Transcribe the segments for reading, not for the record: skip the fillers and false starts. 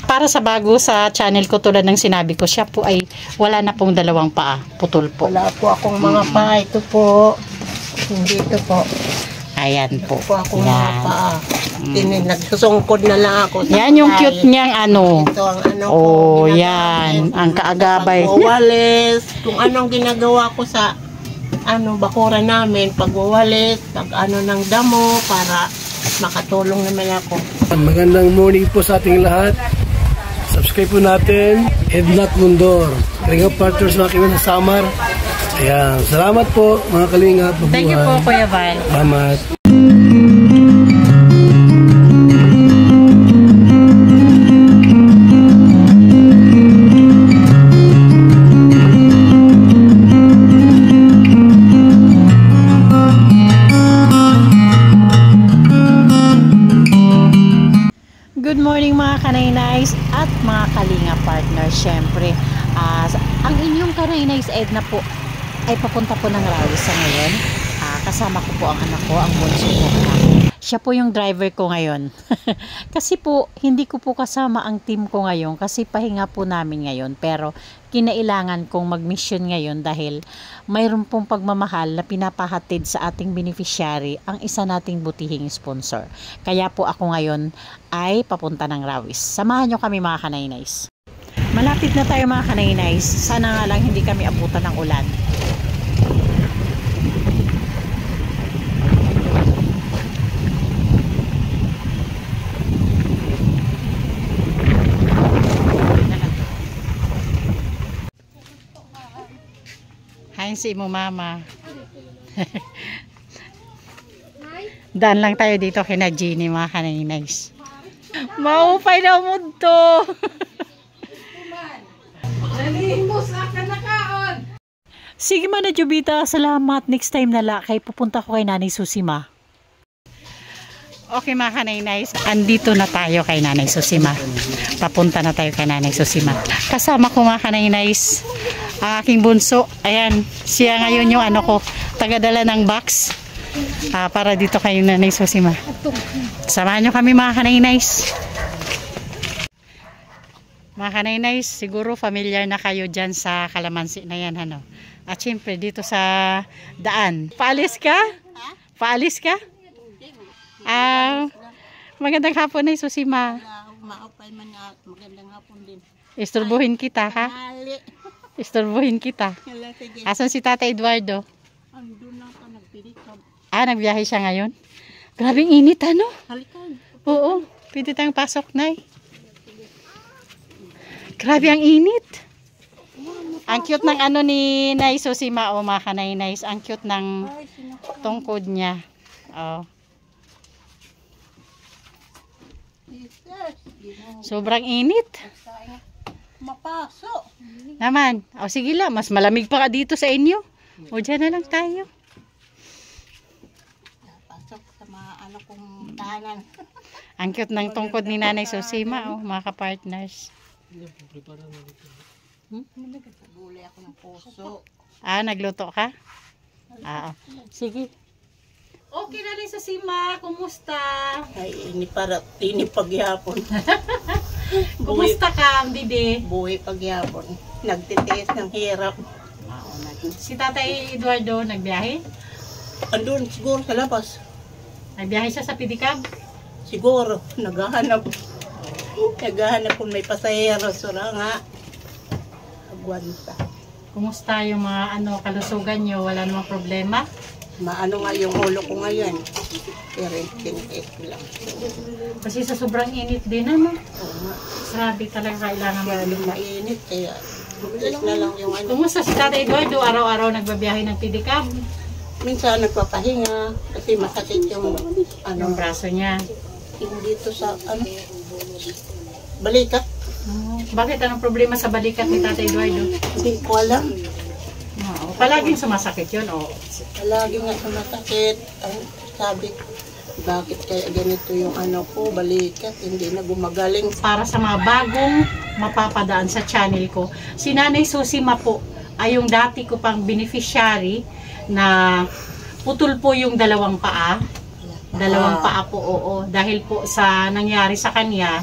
para sa bago sa channel ko, tulad ng sinabi ko, siya po ay wala na pong dalawang paa. Putol po. Wala po akong mga paa. Ito po. Hindi ito po. Ayan po. Ito po akong mga paa. Nagsusungkod na lang ako. Yan yung cute niyang ano. Ito ang ano ko. Oh, yan. Ang kaagabay. Pagwawalis. Kung anong ginagawa ko sa bakura namin. Pagwawalis. Pag ng damo. Para makatulong naman ako. Magandang morning po sa ating lahat. Subscribe po natin. Ednat Mundor. Kalinga Partners mga kaibigan sa Samar. Ayan. Salamat po mga kalingap. Thank you po, Kuya Val. Salamat. Good morning mga kanainays at mga kalinga partners. Syempre, ang inyong kanainays Edna po ay papunta po ng Rawis sa ngayon. Kasama ko po ang anak ko, ang bunso ko. Siya po yung driver ko ngayon. Kasi po, hindi ko po kasama ang team ko ngayon kasi pahinga po namin ngayon. Pero kinailangan kong mag-mission ngayon dahil mayroon pong pagmamahal na pinapahatid sa ating beneficiary ang isa nating butihing sponsor. Kaya po ako ngayon ay papunta ng Rawis. Samahan nyo kami mga kanainays. Malapit na tayo mga kanainays. Sana nga lang hindi kami abutan ng ulan. Hain si mo mama. Daan lang tayo dito kina Jeannie mga kanainays. Maupay na mo to. Sige man na Jubita, salamat. Next time na la kay pupunta ko kay Nanay Susima. Okay mga kanainays, andito na tayo kay Nanay Susima. Papunta na tayo kay Nanay Susima. Kasama ko mga kanainays ang aking bunso. Ayan, siya ngayon yung tagadala ng box para dito kay Nanay Susima. Samahan nyo kami mga kanainays. Mga kanainays, siguro familiar na kayo dyan sa kalamansi na yan. At syempre dito sa daan. Paalis ka? Paalis ka? Magandang hapon na Susima. Magandang hapon din. Isturbuhin kita ha? Isturbuhin kita. Asan si Tata Eduardo? Andun na ka nagpirikab. Nagbiyahe siya ngayon? Grabing init Halikan. Oo, pwede tayong pasok Nay. Grabe ang init. Ang cute ng ni Nay Susima mga kanainays. Ang cute ng tungkod niya. Sobrang init. Mapaso. Naman. Sige lang. Mas malamig pa ka dito sa inyo. Diyan na lang tayo. Pasok sa mga kong tahanan. Ang cute ng tungkod ni Nanay Susima mga kapartners. Gulay ako ng puso. Nagluto ka? Sige. Okay na rin Susima. Kumusta? Ay, ini pagyapon. Kumusta ka, Didi? Buhay pagyapon. Nagtitiis ng hirap. Si Tatay Eduardo nagbiyahe? Andun siguro sa labas. Nagbiyahe siya sa Pidicab? Siguro, naghahanap. Naghahanap kung may pasahero. Sura nga. Agwanta. Kumusta yung mga kalusugan nyo? Wala namang problema? Maano nga yung ulo ko ngayon. Pero tinitiis ko lang. Kasi sa sobrang init din Oo nga. Grabe talaga kailangan Maraming mainit. Kaya tiis na lang yung Kumusta si Tatay Eduardo? Araw-araw nagbabiyahe ng Pidicab? Minsan nagpapahinga. Kasi masakit yung Yung braso niya. yung dito sa balikat. Bakit anong problema sa balikat ni Tatay Eduardo? Hindi ko alam. Palaging sumasakit yun Palagi nga sumasakit. Sabi, bakit kaya ganito yung ko, balikat, hindi na gumagaling. Para sa mga bagong mapapadaan sa channel ko, si Nanay Susima po ay yung dati ko pang beneficiary na putol po yung dalawang paa. Dalawang paa po, oo. Dahil po sa nangyari sa kanya,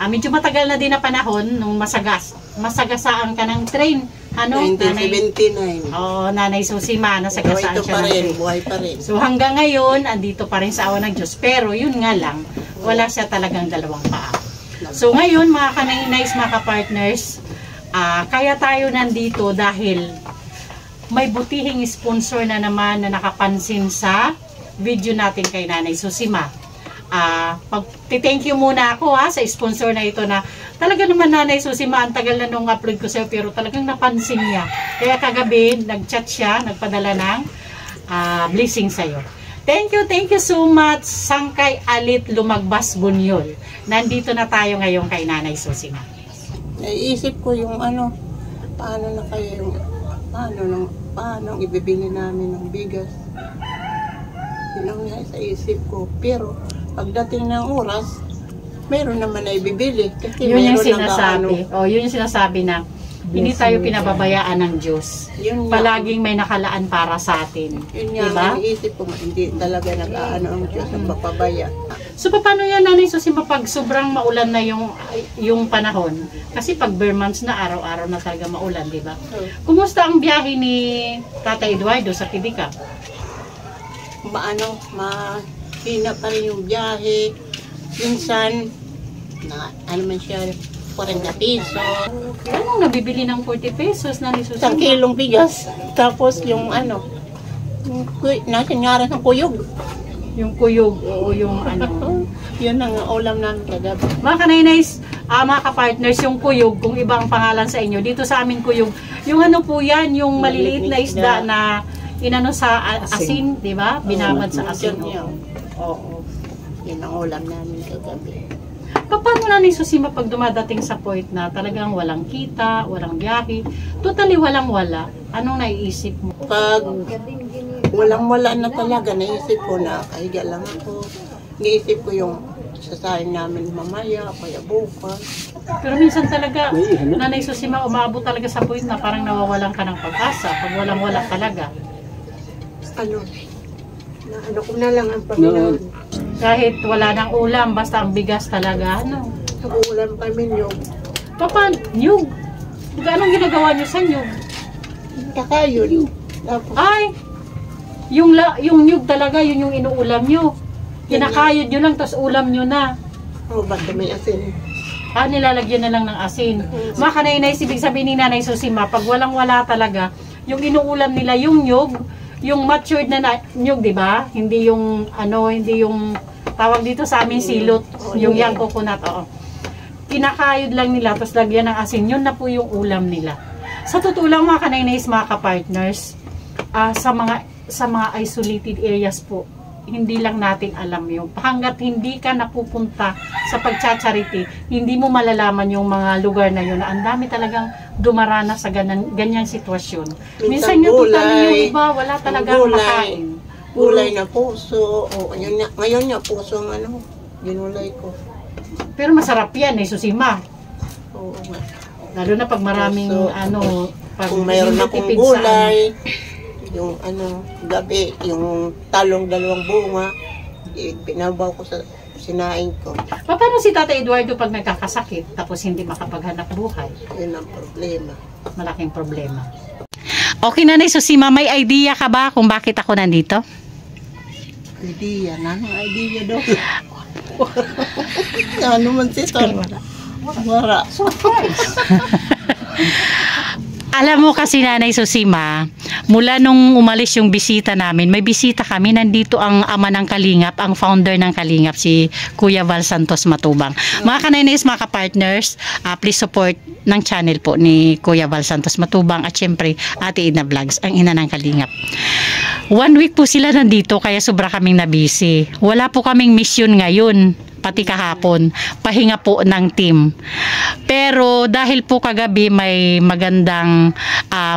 medyo matagal na din na panahon nung masagasaan ka ng train. Ano? 1979. Nanay Susima, nasagasaan Ito siya pa ng rin, train. buhay pa rin. So hanggang ngayon, andito pa rin sa awa ng Diyos. Pero yun nga lang, wala siya talagang dalawang paa. So ngayon, mga kanay-nays, mga ka-partners, kaya tayo nandito dahil may butihing sponsor na naman na nakapansin sa video natin kay Nanay Susima. Thank you muna ako sa sponsor na ito na talaga naman Nanay Susima, ang tagal na nung upload ko sa'yo pero talagang napansin niya. Kaya kagabi, nag-chat siya, nagpadala ng blessing sa'yo. Thank you so much, Sangkay Alit Lumagbas Bunyol. Nandito na tayo ngayon kay Nanay Susima. Naiisip ko yung paano na kayo yung, paano ibibili namin ng bigas. Yun ang nasa isip ko. Pero, pagdating ng oras, meron naman na ibibili. Kasi Yun yung meron sinasabi. Yun yung sinasabi na hindi tayo pinababayaan ng Diyos. Palaging may nakalaan para sa atin. Yun nga, diba? naiisip ko, hindi talaga nag-aano ang Diyos ang papabaya. So, paano yan, Nanay Susima, pag sobrang maulan na yung panahon? Kasi pag bare months na, araw-araw na talaga maulan, di ba? Kumusta ang biyahe ni Tata Eduardo sa Kidika? Mahina pa rin yung biyahe. Minsan, man siya, 40 piso. Anong nabibili ng 40 pesos, Nanay Susima? 1 kilong bigas. Tapos yung nasinyaran ng kuyog. Yung kuyog o yung Yun ang ulam namin kagabi. Mga kanay-nays, mga ka-partners, yung kuyog, kung iba ang pangalan sa inyo, dito sa amin kuyog, yung po yan, yung maliliit na isda na inano sa asin, di ba? Binabad sa asin. Oo. Yun ang ulam namin kagabi. Paano Nanay Susima pag dumadating sa point na talagang walang kita, walang biyahe, totally walang-wala, anong naiisip mo? Pag walang-wala na talaga, naisip ko na kahiga lang ako. Naisip ko yung sasayin namin mamaya, kaya bukas. Pero minsan talaga, Nanay Susima, umaabot talaga sa point na parang nawawalan ka ng pag-asa pag walang-wala talaga. Ano ko na lang ang Panginoon. Kahit wala nang ulam, basta ang bigas talaga, Ulam kami nyog. Paano? Nyug? Anong ginagawa niyo sa nyug? Kakayod. Tapos, Ay! Yung nyug talaga, yun yung inuulam nyo. Kinakayod nyo lang, tapos ulam nyo na. basta may asin. Nilalagyan na lang ng asin. Mga kanay-nays, ibig sabihin ni Nanay Susima, pag walang-wala talaga, yung inuulam nila, yung nyug, yung matured na nyug, di ba? Hindi yung, hindi yung tawag dito sa amin silot, yung young coconut, Kinakayod lang nila, tapos lagyan ng asin, yun na po yung ulam nila. Sa totoo lang mga kanay-nays, mga ka-partners, sa mga isolated areas po, hindi lang natin alam yun. Hanggat hindi ka napupunta sa pagcha-charity, hindi mo malalaman yung mga lugar na yun na ang dami talagang dumarana sa ganyang sitwasyon. Minsan yung totally yung iba, wala talagang makain. Gulay na puso. Ngayon nga puso ang ginulay ko. Pero masarap yan, Susima. Oo nga. Lalo na pag maraming pag kung mayroon akong gulay, yung gabi, yung talong 2 bunga, pinabaw ko sa sinain ko. Paano si Tata Eduardo pag nagkakasakit tapos hindi makapaghanap buhay? Yun ang problema. Malaking problema. Okay, Nanay Susima, may idea ka ba kung bakit ako nandito? Idea? Anong idea daw? Ano man sito? Wala. Alam mo kasi Nanay Susima, mula nung umalis yung bisita namin, may bisita kami, nandito ang ama ng Kalingap, ang founder ng Kalingap, si Kuya Val Santos Matubang. Mga kanay-nays, mga ka-partners, please support ng channel po ni Kuya Val Santos Matubang at syempre Ate Edna Vlogs, ang ina ng Kalingap. 1 week po sila nandito kaya sobra kaming nabisi. Wala po kaming mission ngayon. Pati kahapon, pahinga po ng team. Pero dahil po kagabi may magandang,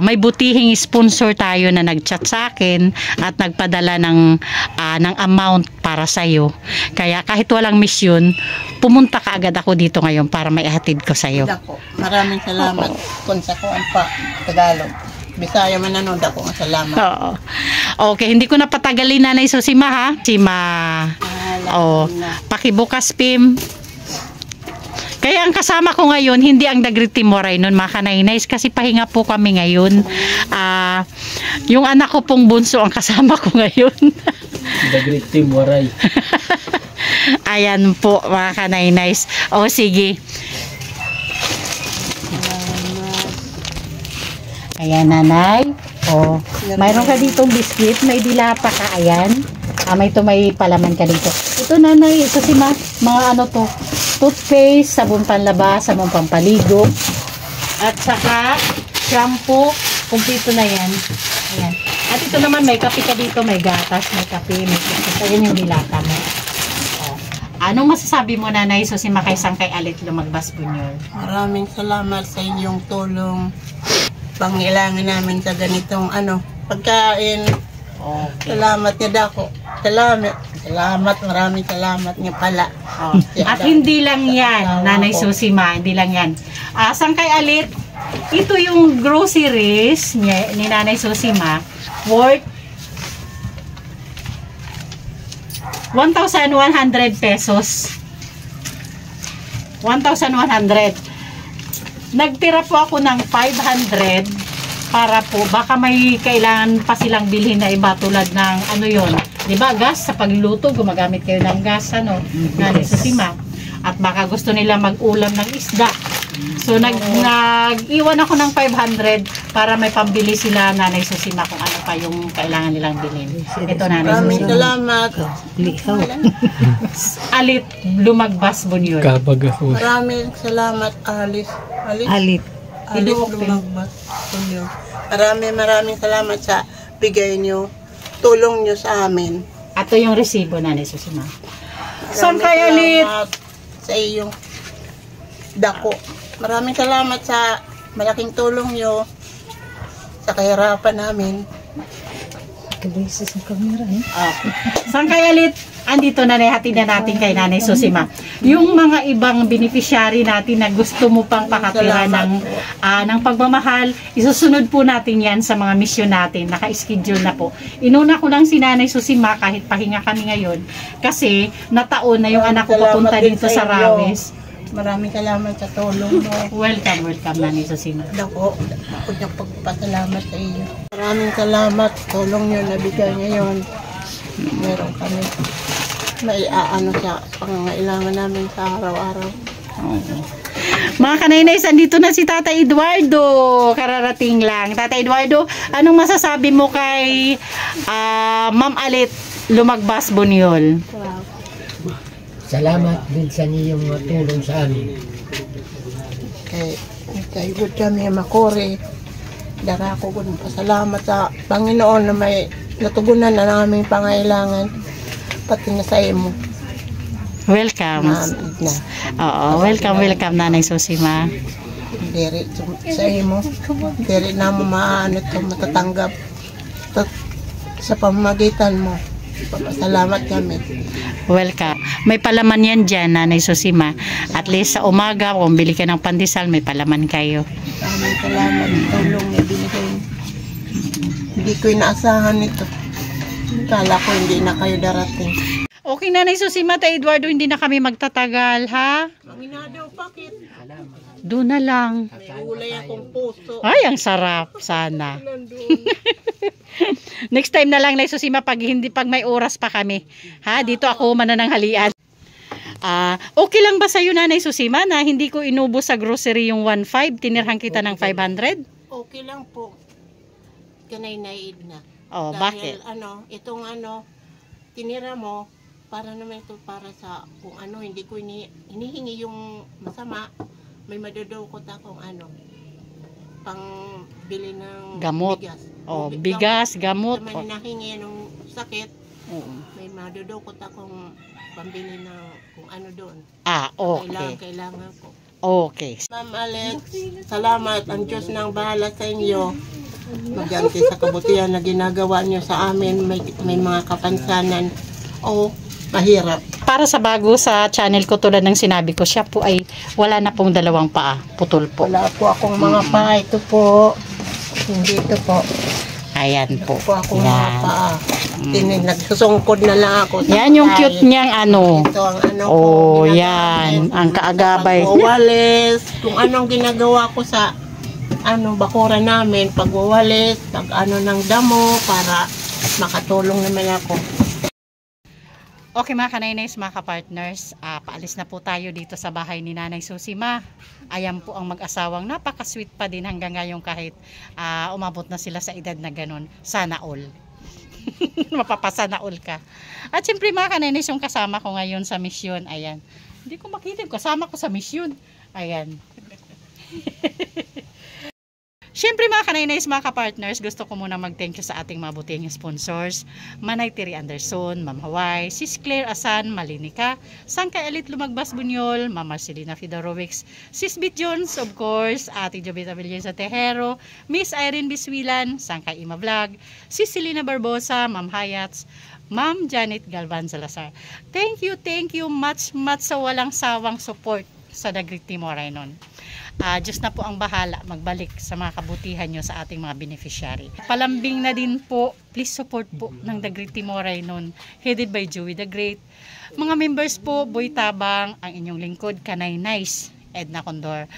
may butihing sponsor tayo na nag-chat sa akin at nagpadala ng amount para sa'yo. Kaya kahit walang mission, pumunta ka agad ako dito ngayon para may ihatid ko sa'yo. Maraming salamat kung sa kuwan pa, Tagalog. Bisaya man nanood ako, salamat. Oo. Okay, hindi ko na patagalin Nanay Susima pakibukas Pim. Kaya ang kasama ko ngayon, hindi ang Dagritimoray nun, mga kanaynays, kasi pahinga po kami ngayon. Yung anak ko pong bunso ang kasama ko ngayon. Dagritimoray. Ayan po, mga kanaynays. O, sige. Ayan, nanay. O, mayroon ka ditong biscuit, may dilapa ka, ayan. May palaman ka dito. Ito, nanay, ito si mga ano to, toothpaste, sabon panlabas, sabon pampaligo, at saka shampoo, kumpleto na yan. Ayan. At ito naman, may kape ka dito, may gatas, may kape, may biscuit. Ayan yung dilata mo. O. Anong masasabi mo, nanay, so si Makaisang kay Alit Lumagbas Bunyol? Maraming salamat sa inyong tulong. Pangailangan namin sa ganitong pagkain. Okay. Salamat niya dako. Salamat, maraming salamat niya pala. Oh. At hindi lang yan, Nanay Susima, hindi lang yan. Sangkay Alit, ito yung groceries ni Nanay Susima worth 1,100 pesos. 1,100. Nagtira po ako ng 500 para po, baka may kailangan pa silang bilhin na iba tulad ng di ba, gas sa pagluto, gumagamit kayo ng gas, Nanay Susima. At baka gusto nila mag-ulam ng isda. So, nag-iwan ako ng 500 para may pambili sila, Nanay Susima, kung ano pa yung kailangan nilang bilhin. Ito, Nanay Maraming Susima. salamat. Alit Lumagbas Bunyol. Kabag ako. Maraming salamat, Alit Lumagbas Bunyol. Maraming salamat sa bigay niyo, tulong niyo sa amin. Ito yung resibo, Nanay Susima. Maraming Sangkay Alit. salamat sa iyong dako. Maraming salamat sa malaking tulong niyo sa kahirapan namin. Sangkay Alit, andito na hatid na natin kay Nanay Susima. Yung mga ibang beneficiary natin na gusto mo pang pakatira ng pagmamahal, isusunod po natin yan sa mga mission natin. Naka-schedule na po. Inuna ko lang si Nanay Susima kahit pahinga kami ngayon kasi nataon na yung anak ko papunta dito sa Rawes. Maraming salamat sa tulong mo. Welcome, Nanay Susima. Ako niya pagpasalamat sa iyo. Maraming salamat sa tulong niyo na bigay ngayon. Meron kami may sa pangangailangan namin sa araw-araw. Mga kanaynays, andito na si Tata Eduardo. Kararating lang. Tata Eduardo, anong masasabi mo kay Ma'am Alit Lumagbas Bunyol? Salamat din sa niyong tulong sa amin. Kay good kami makore. Dara ko gud pasalamat sa Panginoon na may natugunan na namin pangailangan pati na sa imo. Welcome. Oo, welcome Nanay Susima. Diri sa imo. Diri na mo matatanggap sa pamamagitan mo. Salamat kami. Welcome. May palaman yan dyan, Nanay Susima. At least sa umaga, kung bili ka ng pandesal, may palaman kayo. Maraming salamat. Tulong na binigay. Hindi ko inaasahan ito. Kala ko hindi na kayo darating. Okay, Nanay Susima, Tay Eduardo, hindi na kami magtatagal, ha? Manginadaw, bakit? Doon na lang. May ulay akong puso. Ay, ang sarap. Sana. Next time na lang, Nay Susima, pag may oras pa kami. Ha? Dito ako manananghalian. Okay lang ba sa'yo, Nanay Susima, na hindi ko inubos sa grocery yung 1.5? Tinirhan kita ng 500? Okay lang po. Kanay-naid na. Oh, Dahil, bakit? itong tinira mo, para naman ito para sa kung hindi ko hinihingi yung masama, may madudukot akong pang bili ng Gamot. bigas. Oh, bigas, gamot. Naman hinahingi ng sakit, may madudukot akong pambili ng kung doon. Okay. Kailangan ko. Okay. Ma'am Alex, salamat. Ang Diyos nang bahala sa inyo. Maganti sa kabutihan na ginagawa niyo sa amin. May mga kapansanan o mahirap. Para sa bago sa channel ko, tulad ng sinabi ko, siya po ay wala na pong dalawang paa. Putol po. Wala po akong mga paa. Ito po. Hindi ito po. Ayan po. Wala po akong mga paa. Nagsusungkod na lang ako. Yan yung cute niyang ano. Ito ang ano ko. Oh, ginagamit. yan. Ang kaagabay. Pagwawalis. Kung anong ginagawa ko sa bakura namin. Pagwawalis. Pag ng damo. Para makatulong naman ako. Okay mga kanaynays, mga kapartners, paalis na po tayo dito sa bahay ni Nanay Susie Ma. Ayan po ang mag-asawang napaka-sweet pa din hanggang ngayon kahit umabot na sila sa edad na ganun. Sana all. Mapapasana all ka. At siyempre mga kanaynays, yung kasama ko ngayon sa misyon, ayan. Hindi ko makita yung kasama ko sa misyon. Ayan. Siyempre mga kanaynays, mga kapartners, gusto ko muna mag-thank you sa ating mga butihing sponsors. Manay Terry Anderson, Ma'am Hawaii, Sis Claire Asan, Malinica, Sangka Elite Lumagbas Bunyol, Ma'am Marcelina Fidorovics, Sis Bit Jones, of course, Ate Jovita Villenza Tejero, Miss Irene Biswilan, Sangka Ima Vlog, Sis Selena Barbosa, Ma'am Hayats, Ma'am Janet Galvan Salazar. Thank you much sa walang sawang support sa Dagrit Timoray nun. Diyos na po ang bahala magbalik sa mga kabutihan nyo sa ating mga beneficiary. Palambing na din po, please support po ng The Great Timoray nun, headed by Joey the Great. Mga members po, Boy Tabang, ang inyong lingkod, Kanay Nice, Edna Condor.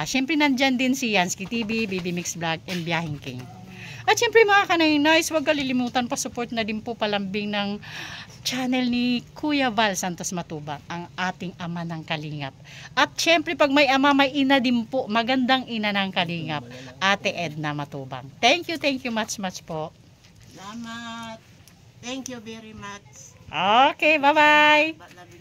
Siyempre nandyan din si Yansky TV, Baby Mix Vlog, and Biyahing King. At siyempre mga Kanay Nice, huwag kalilimutan pa support na din po palambing ng channel ni Kuya Val Santos Matubang, ang ating ama ng Kalingap. At syempre pag may ama, may ina din po, magandang ina ng Kalingap, Ate Edna Matubang. Thank you much po. Salamat. Thank you very much. Okay, bye-bye. Love you.